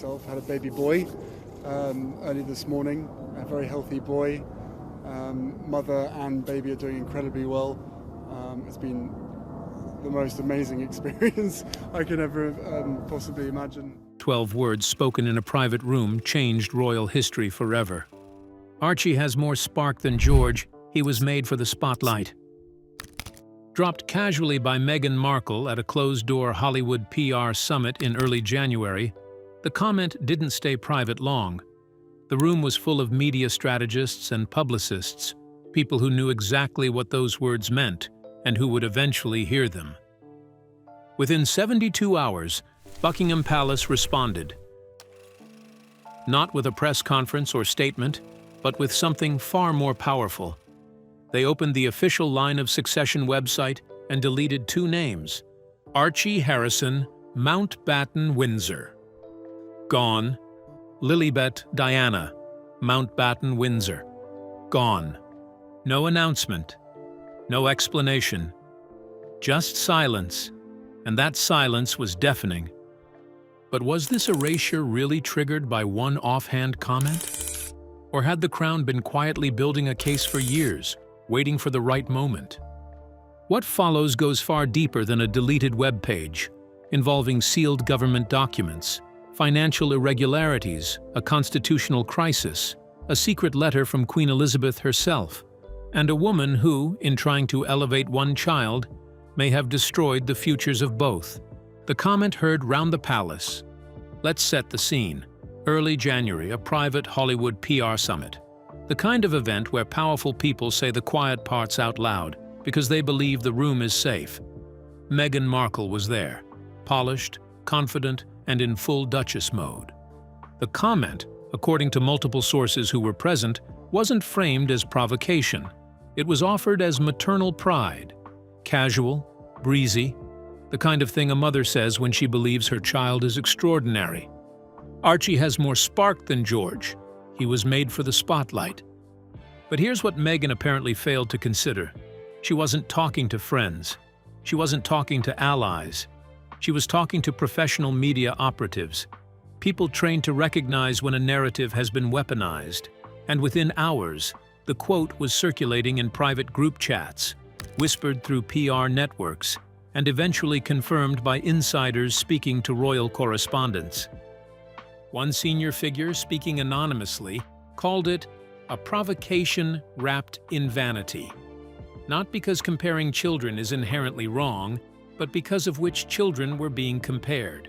myself. Had a baby boy early this morning, a very healthy boy. Mother and baby are doing incredibly well. It's been the most amazing experience I could ever possibly imagine. 12 words spoken in a private room changed royal history forever. Archie has more spark than George. He was made for the spotlight. Dropped casually by Meghan Markle at a closed-door Hollywood PR summit in early January, the comment didn't stay private long. The room was full of media strategists and publicists, people who knew exactly what those words meant and who would eventually hear them. Within 72 hours, Buckingham Palace responded. Not with a press conference or statement, but with something far more powerful. They opened the official line of succession website and deleted 2 names: Archie Harrison, Mountbatten Windsor. Gone. Lilibet Diana, Mountbatten Windsor. Gone. No announcement. No explanation. Just silence. And that silence was deafening. But was this erasure really triggered by one offhand comment? Or had the Crown been quietly building a case for years, waiting for the right moment? What follows goes far deeper than a deleted web page, involving sealed government documents, financial irregularities, a constitutional crisis, a secret letter from Queen Elizabeth herself, and a woman who, in trying to elevate one child, may have destroyed the futures of both. The comment heard round the palace. Let's set the scene. Early January, a private Hollywood PR summit. The kind of event where powerful people say the quiet parts out loud because they believe the room is safe. Meghan Markle was there, polished, confident, and in full Duchess mode. The comment, according to multiple sources who were present, wasn't framed as provocation. It was offered as maternal pride. Casual, breezy, the kind of thing a mother says when she believes her child is extraordinary. Archie has more spark than George. He was made for the spotlight. But here's what Meghan apparently failed to consider. She wasn't talking to friends. She wasn't talking to allies. She was talking to professional media operatives, people trained to recognize when a narrative has been weaponized. And within hours, the quote was circulating in private group chats, whispered through PR networks, and eventually confirmed by insiders speaking to royal correspondents. One senior figure, speaking anonymously, called it a provocation wrapped in vanity. Not because comparing children is inherently wrong, but because of which children were being compared.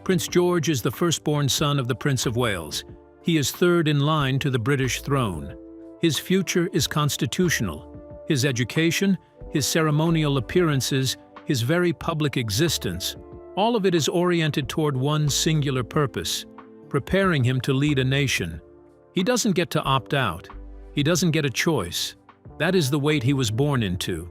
Prince George is the firstborn son of the Prince of Wales. He is third in line to the British throne. His future is constitutional. His education, his ceremonial appearances, his very public existence, all of it is oriented toward one singular purpose, preparing him to lead a nation. He doesn't get to opt out. He doesn't get a choice. That is the weight he was born into.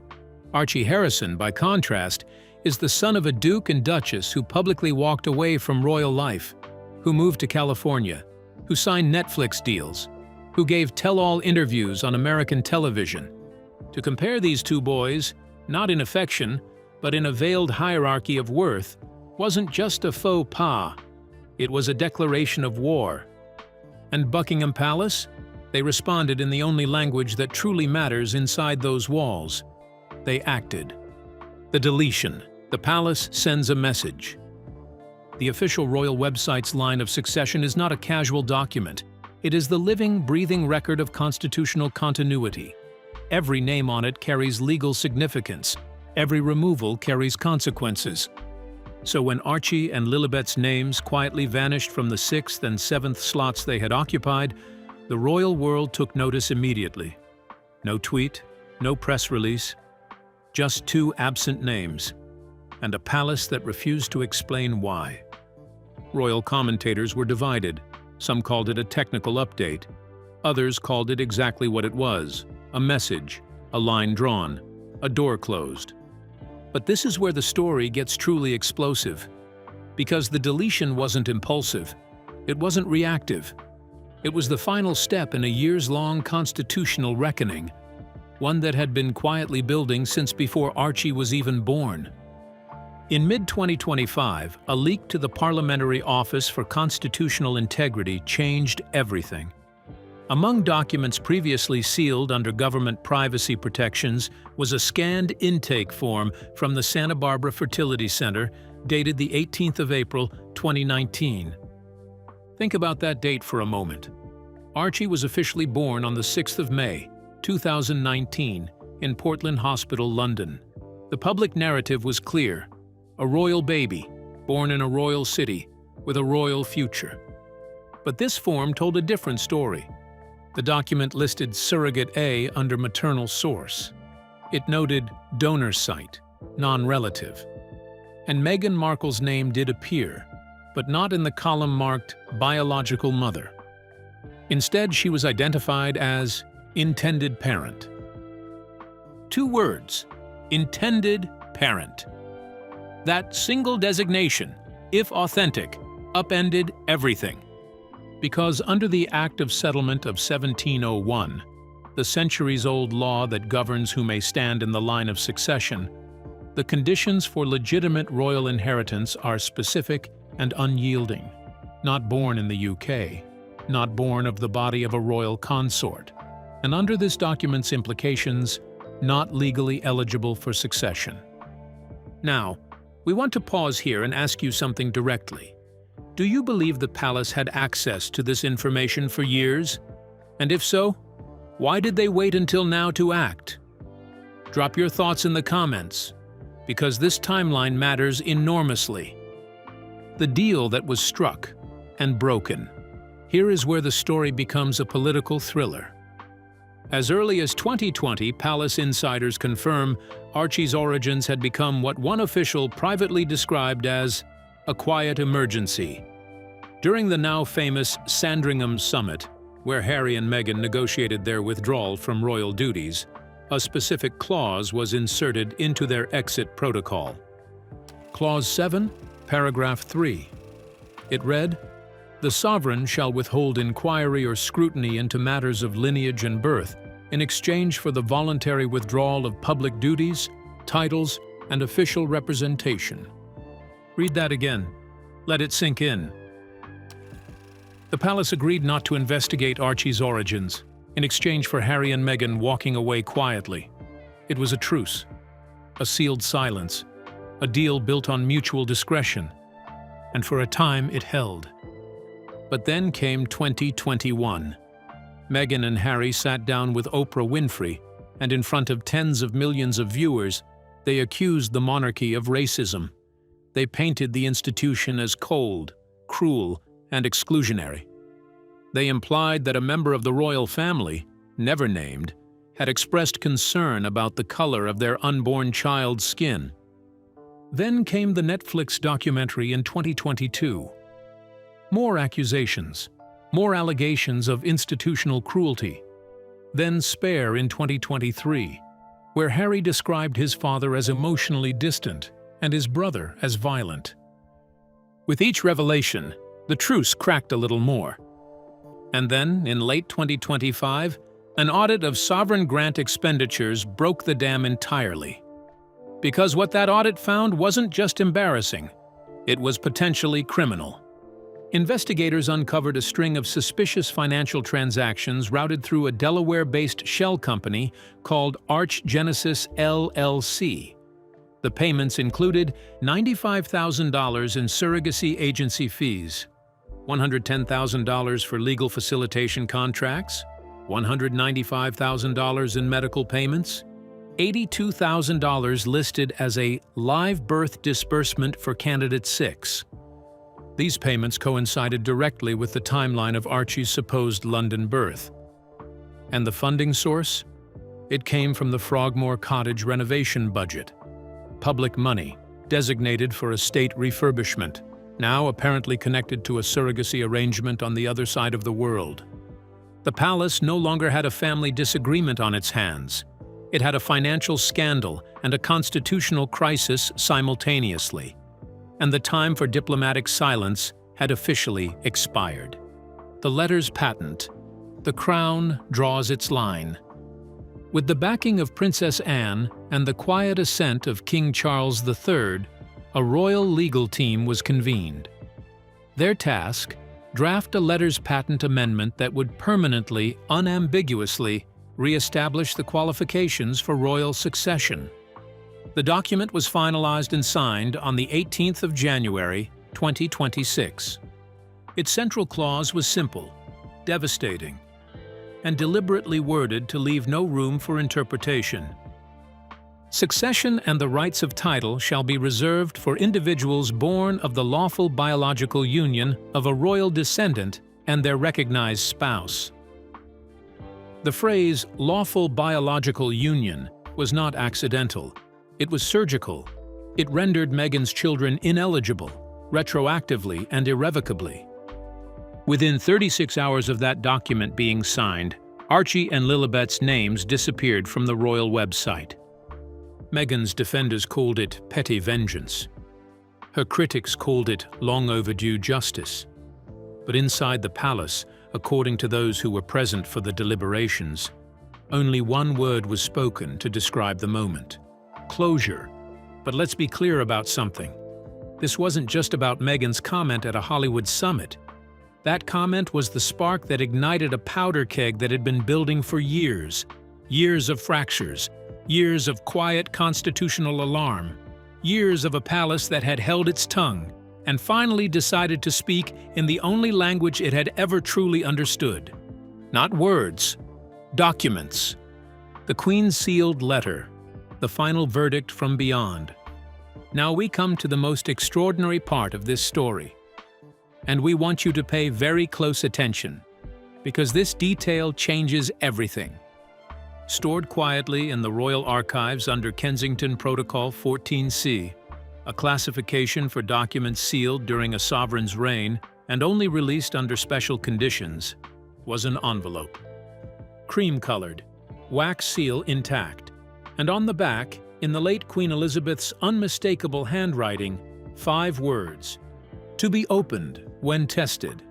Archie Harrison, by contrast, is the son of a duke and duchess who publicly walked away from royal life, who moved to California, who signed Netflix deals, who gave tell-all interviews on American television. To compare these two boys, not in affection, but in a veiled hierarchy of worth, wasn't just a faux pas. It was a declaration of war. And Buckingham Palace? They responded in the only language that truly matters inside those walls. They acted. The deletion. The palace sends a message. The official royal website's line of succession is not a casual document. It is the living, breathing record of constitutional continuity. Every name on it carries legal significance. Every removal carries consequences. So when Archie and Lilibet's names quietly vanished from the 6th and 7th slots they had occupied, the royal world took notice immediately. No tweet, no press release, just 2 absent names, and a palace that refused to explain why. Royal commentators were divided. Some called it a technical update. Others called it exactly what it was: a message, a line drawn, a door closed. But this is where the story gets truly explosive. Because the deletion wasn't impulsive. It wasn't reactive. It was the final step in a years-long constitutional reckoning, one that had been quietly building since before Archie was even born. In mid-2025, a leak to the Parliamentary Office for Constitutional Integrity changed everything. Among documents previously sealed under government privacy protections was a scanned intake form from the Santa Barbara Fertility Center dated the 18th of April, 2019. Think about that date for a moment. Archie was officially born on the 6th of May, 2019, in Portland Hospital, London. The public narrative was clear: a royal baby, born in a royal city, with a royal future. But this form told a different story. The document listed surrogate A under maternal source. It noted donor site, non-relative. And Meghan Markle's name did appear, but not in the column marked biological mother. Instead, she was identified as intended parent. 2 words: intended parent. That single designation, if authentic, upended everything. Because under the Act of Settlement of 1701, the centuries-old law that governs who may stand in the line of succession, the conditions for legitimate royal inheritance are specific and unyielding. Not born in the UK, not born of the body of a royal consort, and under this document's implications, not legally eligible for succession. Now, we want to pause here and ask you something directly. Do you believe the palace had access to this information for years? And if so, why did they wait until now to act? Drop your thoughts in the comments, because this timeline matters enormously. The deal that was struck and broken. Here is where the story becomes a political thriller. As early as 2020, palace insiders confirm Archie's origins had become what one official privately described as a quiet emergency. During the now famous Sandringham Summit, where Harry and Meghan negotiated their withdrawal from royal duties, a specific clause was inserted into their exit protocol. Clause 7, paragraph 3. It read, "The sovereign shall withhold inquiry or scrutiny into matters of lineage and birth in exchange for the voluntary withdrawal of public duties, titles, and official representation." Read that again. Let it sink in. The palace agreed not to investigate Archie's origins, in exchange for Harry and Meghan walking away quietly. It was a truce, a sealed silence, a deal built on mutual discretion, and for a time it held. But then came 2021. Meghan and Harry sat down with Oprah Winfrey, and in front of tens of millions of viewers, they accused the monarchy of racism. They painted the institution as cold, cruel, and exclusionary. They implied that a member of the royal family, never named, had expressed concern about the color of their unborn child's skin. Then came the Netflix documentary in 2022. More accusations, more allegations of institutional cruelty. Then Spare in 2023, where Harry described his father as emotionally distant and his brother as violent. With each revelation, the truce cracked a little more. And then, in late 2025, an audit of sovereign grant expenditures broke the dam entirely. Because what that audit found wasn't just embarrassing, it was potentially criminal. Investigators uncovered a string of suspicious financial transactions routed through a Delaware-based shell company called Arch Genesis LLC. The payments included $95,000 in surrogacy agency fees, $110,000 for legal facilitation contracts, $195,000 in medical payments, $82,000 listed as a live birth disbursement for Candidate 6. These payments coincided directly with the timeline of Archie's supposed London birth. And the funding source? It came from the Frogmore Cottage renovation budget. Public money, designated for estate refurbishment, now apparently connected to a surrogacy arrangement on the other side of the world. The palace no longer had a family disagreement on its hands. It had a financial scandal and a constitutional crisis simultaneously. And the time for diplomatic silence had officially expired. The letter's patent. The Crown draws its line. With the backing of Princess Anne and the quiet assent of King Charles III, a royal legal team was convened. Their task: draft a letters patent amendment that would permanently, unambiguously, re-establish the qualifications for royal succession. The document was finalized and signed on the 18th of January, 2026. Its central clause was simple, devastating, and deliberately worded to leave no room for interpretation. Succession and the rights of title shall be reserved for individuals born of the lawful biological union of a royal descendant and their recognized spouse. The phrase lawful biological union was not accidental. It was surgical. It rendered Meghan's children ineligible, retroactively and irrevocably. Within 36 hours of that document being signed, Archie and Lilibet's names disappeared from the royal website. Meghan's defenders called it petty vengeance. Her critics called it long overdue justice. But inside the palace, according to those who were present for the deliberations, only one word was spoken to describe the moment: closure. But let's be clear about something. This wasn't just about Meghan's comment at a Hollywood summit. That comment was the spark that ignited a powder keg that had been building for years. Years of fractures, years of quiet constitutional alarm, years of a palace that had held its tongue and finally decided to speak in the only language it had ever truly understood. Not words, documents. The Queen's sealed letter, the final verdict from beyond. Now we come to the most extraordinary part of this story. And we want you to pay very close attention, because this detail changes everything. Stored quietly in the Royal Archives under Kensington Protocol 14C, a classification for documents sealed during a sovereign's reign and only released under special conditions, was an envelope. Cream-colored, wax seal intact, and on the back, in the late Queen Elizabeth's unmistakable handwriting, 5 words: "To be opened when tested."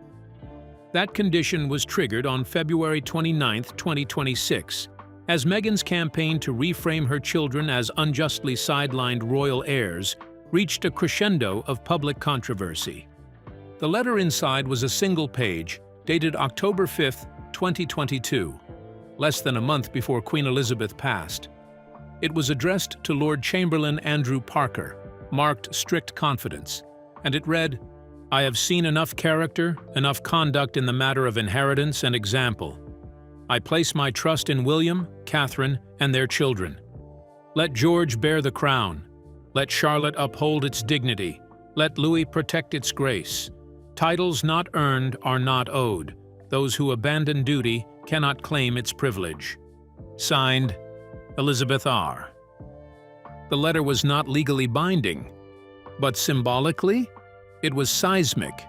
That condition was triggered on February 29, 2026, as Meghan's campaign to reframe her children as unjustly sidelined royal heirs reached a crescendo of public controversy. The letter inside was a single page, dated October 5, 2022, less than a month before Queen Elizabeth passed. It was addressed to Lord Chamberlain Andrew Parker, marked strict confidence, and it read, "I have seen enough character, enough conduct in the matter of inheritance and example. I place my trust in William, Catherine, and their children. Let George bear the crown. Let Charlotte uphold its dignity. Let Louis protect its grace. Titles not earned are not owed. Those who abandon duty cannot claim its privilege." Signed, Elizabeth R. The letter was not legally binding, but symbolically, it was seismic.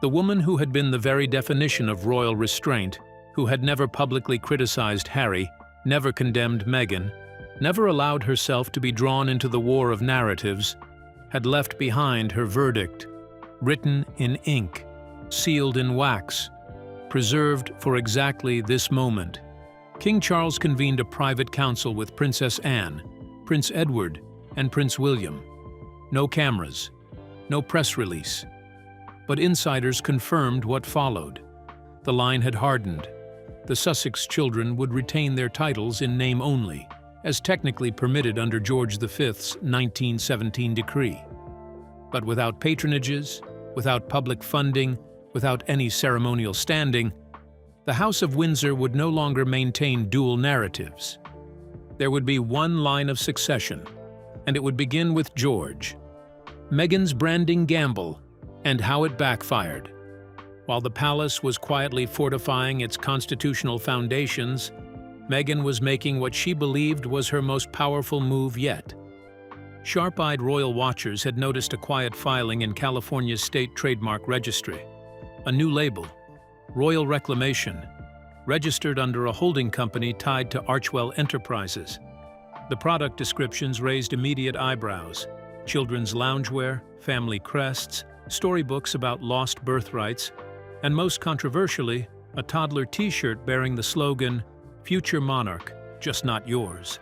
The woman who had been the very definition of royal restraint, who had never publicly criticized Harry, never condemned Meghan, never allowed herself to be drawn into the war of narratives, had left behind her verdict, written in ink, sealed in wax, preserved for exactly this moment. King Charles convened a private council with Princess Anne, Prince Edward, and Prince William. No cameras, no press release. But insiders confirmed what followed. The line had hardened. The Sussex children would retain their titles in name only, as technically permitted under George V's 1917 decree. But without patronages, without public funding, without any ceremonial standing, the House of Windsor would no longer maintain dual narratives. There would be one line of succession, and it would begin with George. Meghan's branding gamble, and how it backfired. While the palace was quietly fortifying its constitutional foundations, Meghan was making what she believed was her most powerful move yet. Sharp-eyed royal watchers had noticed a quiet filing in California's state trademark registry. A new label, Royal Reclamation, registered under a holding company tied to Archwell Enterprises. The product descriptions raised immediate eyebrows: children's loungewear, family crests, storybooks about lost birthrights, and most controversially, a toddler t-shirt bearing the slogan, "Future Monarch, just not yours."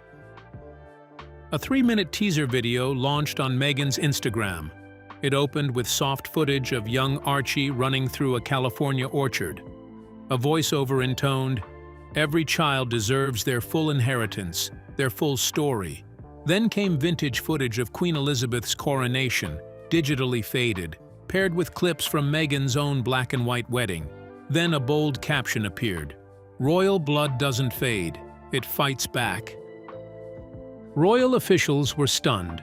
A 3-minute teaser video launched on Meghan's Instagram. It opened with soft footage of young Archie running through a California orchard. A voiceover intoned, "Every child deserves their full inheritance, their full story." Then came vintage footage of Queen Elizabeth's coronation, digitally faded, paired with clips from Meghan's own black and white wedding. Then a bold caption appeared, "Royal blood doesn't fade, it fights back." Royal officials were stunned,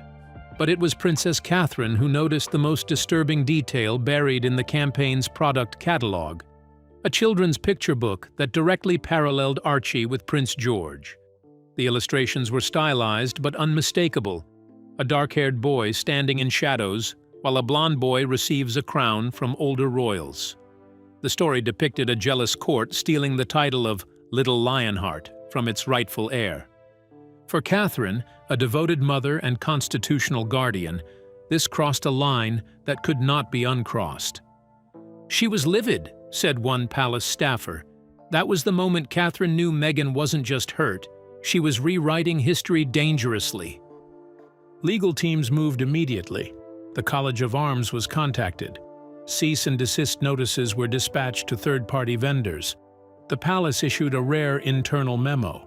but it was Princess Catherine who noticed the most disturbing detail buried in the campaign's product catalog, a children's picture book that directly paralleled Archie with Prince George. The illustrations were stylized but unmistakable, a dark-haired boy standing in shadows while a blonde boy receives a crown from older royals. The story depicted a jealous court stealing the title of Little Lionheart from its rightful heir. For Catherine, a devoted mother and constitutional guardian, this crossed a line that could not be uncrossed. "She was livid," said one palace staffer. That was the moment Catherine knew Meghan wasn't just hurt, she was rewriting history dangerously. Legal teams moved immediately. The College of Arms was contacted. Cease and desist notices were dispatched to third-party vendors. The palace issued a rare internal memo.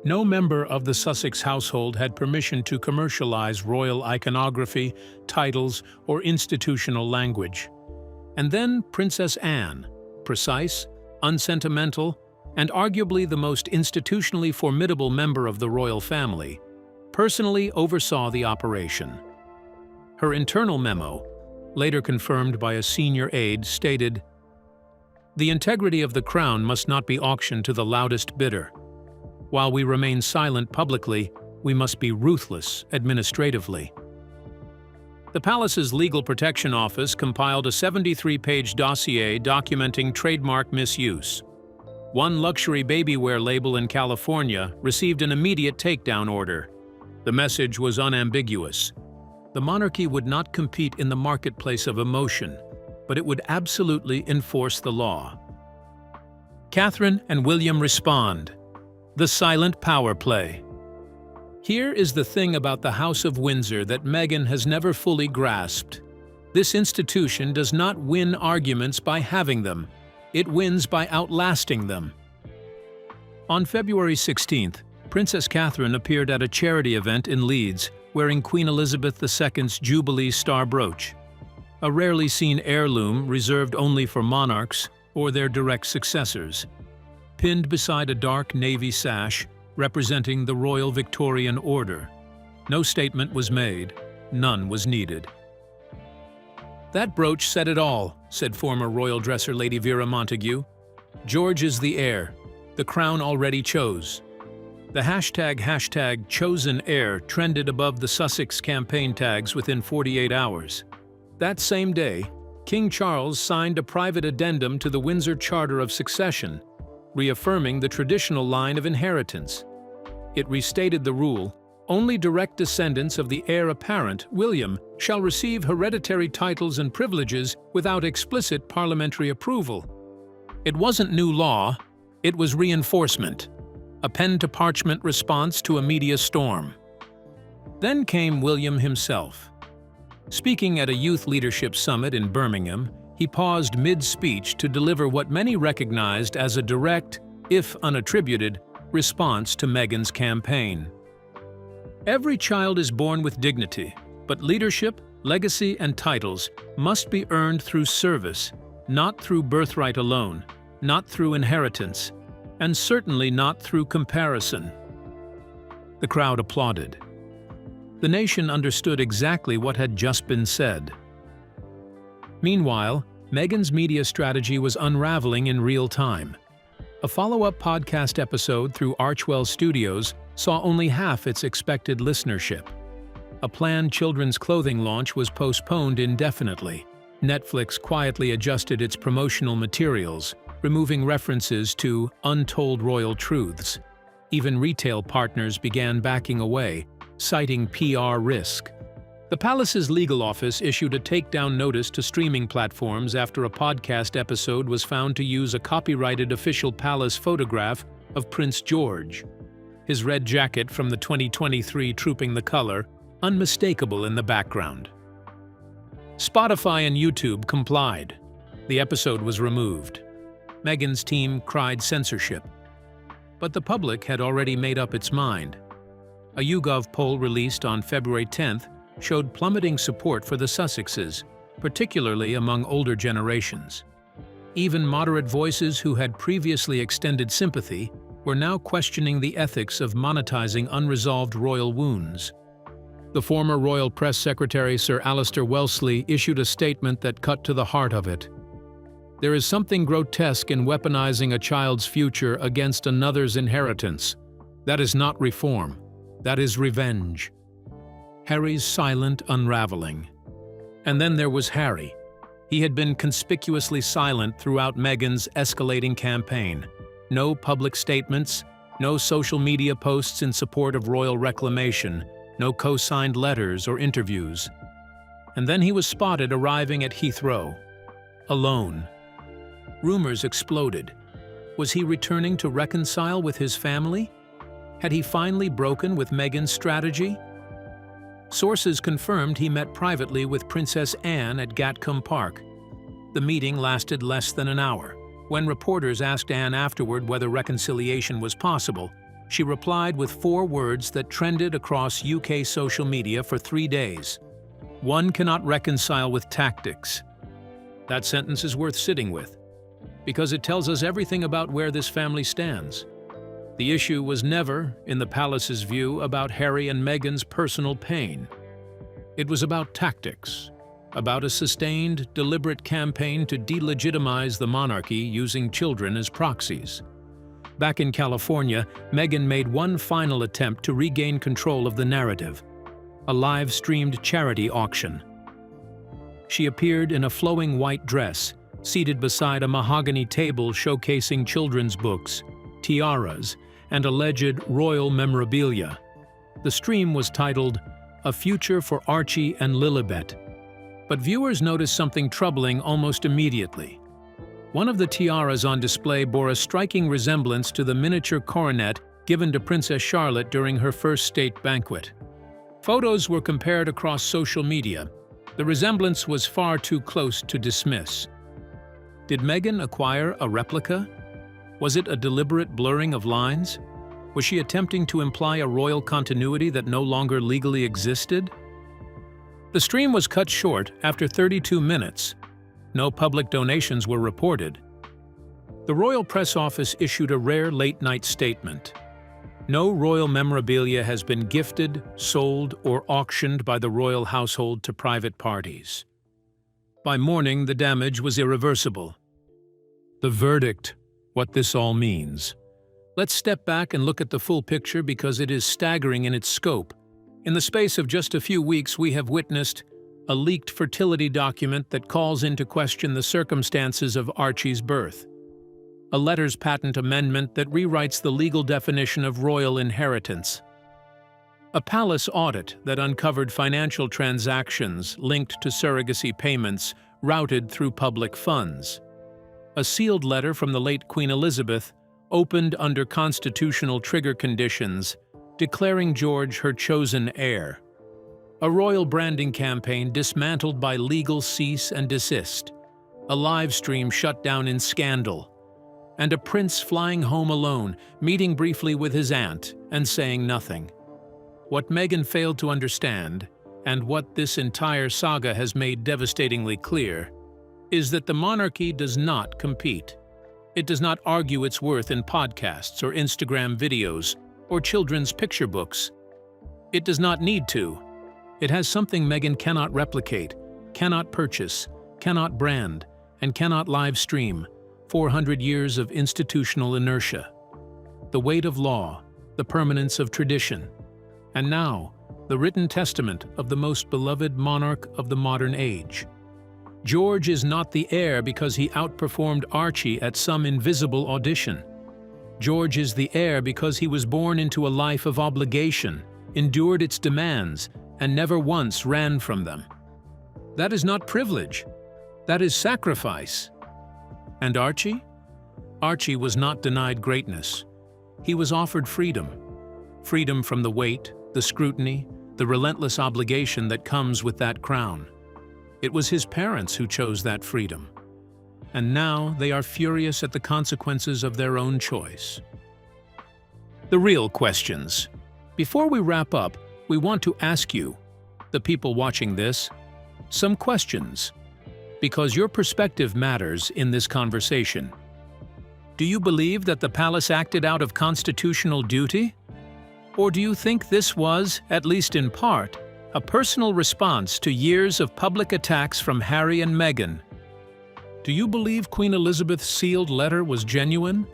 No member of the Sussex household had permission to commercialize royal iconography, titles, or institutional language. And then Princess Anne, precise, unsentimental, and arguably the most institutionally formidable member of the royal family, personally oversaw the operation. Her internal memo, later confirmed by a senior aide, stated, "The integrity of the crown must not be auctioned to the loudest bidder. While we remain silent publicly, we must be ruthless administratively." The palace's Legal Protection Office compiled a 73-page dossier documenting trademark misuse. One luxury babywear label in California received an immediate takedown order. The message was unambiguous. The monarchy would not compete in the marketplace of emotion, but it would absolutely enforce the law. Catherine and William respond. The silent power play. Here is the thing about the House of Windsor that Meghan has never fully grasped. This institution does not win arguments by having them. It wins by outlasting them. On February 16th, Princess Catherine appeared at a charity event in Leeds wearing Queen Elizabeth II's Jubilee Star brooch, a rarely seen heirloom reserved only for monarchs or their direct successors. Pinned beside a dark navy sash representing the Royal Victorian Order. No statement was made, none was needed. "That brooch said it all," said former royal dresser Lady Vera Montague. "George is the heir, the crown already chose." The hashtag chosen heir trended above the Sussex campaign tags within 48 hours. That same day, King Charles signed a private addendum to the Windsor Charter of Succession, reaffirming the traditional line of inheritance. It restated the rule, only direct descendants of the heir apparent, William, shall receive hereditary titles and privileges without explicit parliamentary approval. It wasn't new law, it was reinforcement, a pen-to-parchment response to a media storm. Then came William himself. Speaking at a youth leadership summit in Birmingham, he paused mid-speech to deliver what many recognized as a direct, if unattributed, response to Meghan's campaign. Every child is born with dignity, but leadership, legacy, and titles must be earned through service, not through birthright alone, not through inheritance, and certainly not through comparison. The crowd applauded. The nation understood exactly what had just been said. Meanwhile, Meghan's media strategy was unraveling in real time. A follow-up podcast episode through Archwell Studios saw only half its expected listenership. A planned children's clothing launch was postponed indefinitely. Netflix quietly adjusted its promotional materials, removing references to untold royal truths. Even retail partners began backing away, citing PR risk. The palace's legal office issued a takedown notice to streaming platforms after a podcast episode was found to use a copyrighted official palace photograph of Prince George. his red jacket from the 2023 Trooping the Color, unmistakable in the background. Spotify and YouTube complied. The episode was removed. Meghan's team cried censorship. But the public had already made up its mind. A YouGov poll released on February 10th showed plummeting support for the Sussexes, particularly among older generations. Even moderate voices who had previously extended sympathy were now questioning the ethics of monetizing unresolved royal wounds. The former royal press secretary Sir Alistair Wellesley issued a statement that cut to the heart of it. "There is something grotesque in weaponizing a child's future against another's inheritance. That is not reform. That is revenge." Harry's silent unraveling. And then there was Harry. He had been conspicuously silent throughout Meghan's escalating campaign. No public statements, no social media posts in support of royal reclamation, no co-signed letters or interviews. And then he was spotted arriving at Heathrow, alone. Rumors exploded. Was he returning to reconcile with his family? Had he finally broken with Meghan's strategy? Sources confirmed he met privately with Princess Anne at Gatcombe Park. The meeting lasted less than an hour. When reporters asked Anne afterward whether reconciliation was possible, she replied with 4 words that trended across UK social media for 3 days. "One cannot reconcile with tactics." That sentence is worth sitting with, because it tells us everything about where this family stands. The issue was never, in the palace's view, about Harry and Meghan's personal pain. It was about tactics, about a sustained, deliberate campaign to delegitimize the monarchy using children as proxies. Back in California, Meghan made one final attempt to regain control of the narrative, a live-streamed charity auction. She appeared in a flowing white dress, seated beside a mahogany table showcasing children's books, tiaras, and alleged royal memorabilia. The stream was titled, "A Future for Archie and Lilibet." But viewers noticed something troubling almost immediately. One of the tiaras on display bore a striking resemblance to the miniature coronet given to Princess Charlotte during her first state banquet. Photos were compared across social media. The resemblance was far too close to dismiss. Did Meghan acquire a replica? Was it a deliberate blurring of lines? Was she attempting to imply a royal continuity that no longer legally existed? The stream was cut short after 32 minutes. No public donations were reported. The royal press office issued a rare late-night statement. No royal memorabilia has been gifted, sold, or auctioned by the royal household to private parties. By morning, the damage was irreversible. The verdict, what this all means. Let's step back and look at the full picture because it is staggering in its scope. In the space of just a few weeks, we have witnessed a leaked fertility document that calls into question the circumstances of Archie's birth, a letters patent amendment that rewrites the legal definition of royal inheritance, a palace audit that uncovered financial transactions linked to surrogacy payments routed through public funds, a sealed letter from the late Queen Elizabeth opened under constitutional trigger conditions, declaring George her chosen heir, a royal branding campaign dismantled by legal cease and desist, a live stream shut down in scandal, and a prince flying home alone, meeting briefly with his aunt and saying nothing. What Meghan failed to understand, and what this entire saga has made devastatingly clear, is that the monarchy does not compete. It does not argue its worth in podcasts or Instagram videos or children's picture books. It does not need to. It has something Meghan cannot replicate, cannot purchase, cannot brand, and cannot live stream: 400 years of institutional inertia, the weight of law, the permanence of tradition, and now, the written testament of the most beloved monarch of the modern age. George is not the heir because he outperformed Archie at some invisible audition. George is the heir because he was born into a life of obligation, endured its demands, and never once ran from them. That is not privilege. That is sacrifice. And Archie? Archie was not denied greatness. He was offered freedom. freedom from the weight, the scrutiny, the relentless obligation that comes with that crown. It was his parents who chose that freedom. And now they are furious at the consequences of their own choice. The real questions. Before we wrap up, we want to ask you, the people watching this, some questions, because your perspective matters in this conversation. Do you believe that the palace acted out of constitutional duty? Or do you think this was, at least in part, a personal response to years of public attacks from Harry and Meghan? Do you believe Queen Elizabeth's sealed letter was genuine?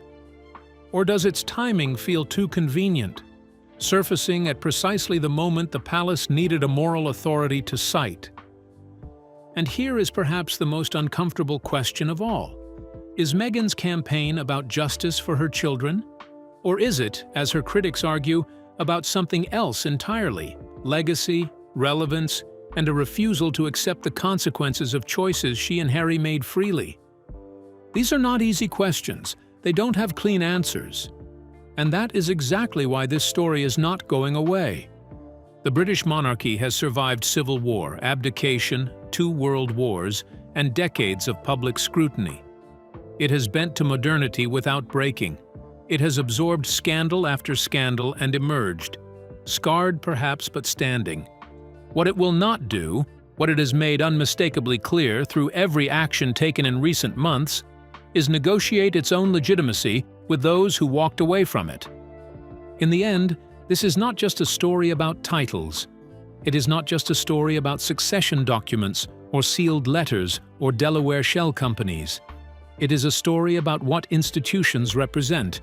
Or does its timing feel too convenient, surfacing at precisely the moment the palace needed a moral authority to cite? And here is perhaps the most uncomfortable question of all. Is Meghan's campaign about justice for her children? Or is it, as her critics argue, about something else entirely: legacy, relevance, and a refusal to accept the consequences of choices she and Harry made freely? These are not easy questions. They don't have clean answers. And that is exactly why this story is not going away. The British monarchy has survived civil war, abdication, 2 world wars, and decades of public scrutiny. It has bent to modernity without breaking. It has absorbed scandal after scandal and emerged, scarred perhaps but standing. What it will not do, what it has made unmistakably clear through every action taken in recent months, is negotiate its own legitimacy with those who walked away from it. In the end, this is not just a story about titles. It is not just a story about succession documents or sealed letters or Delaware shell companies. It is a story about what institutions represent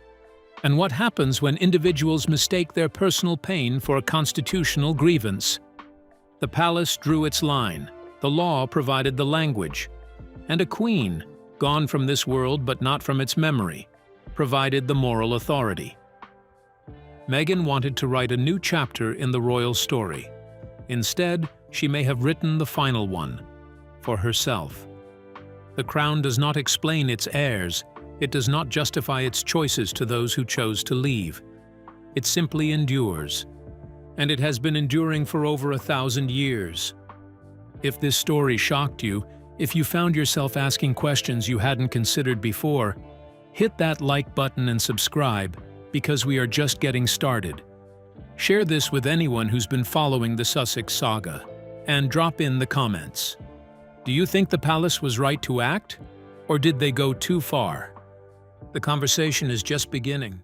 and what happens when individuals mistake their personal pain for a constitutional grievance. The palace drew its line, the law provided the language, and a queen, gone from this world but not from its memory, provided the moral authority. Meghan wanted to write a new chapter in the royal story. Instead, she may have written the final one, for herself. The crown does not explain its heirs. It does not justify its choices to those who chose to leave. It simply endures. And it has been enduring for over 1,000 years. If this story shocked you, if you found yourself asking questions you hadn't considered before, hit that like button and subscribe, because we are just getting started. Share this with anyone who's been following the Sussex saga, and drop in the comments. Do you think the palace was right to act, or did they go too far? The conversation is just beginning.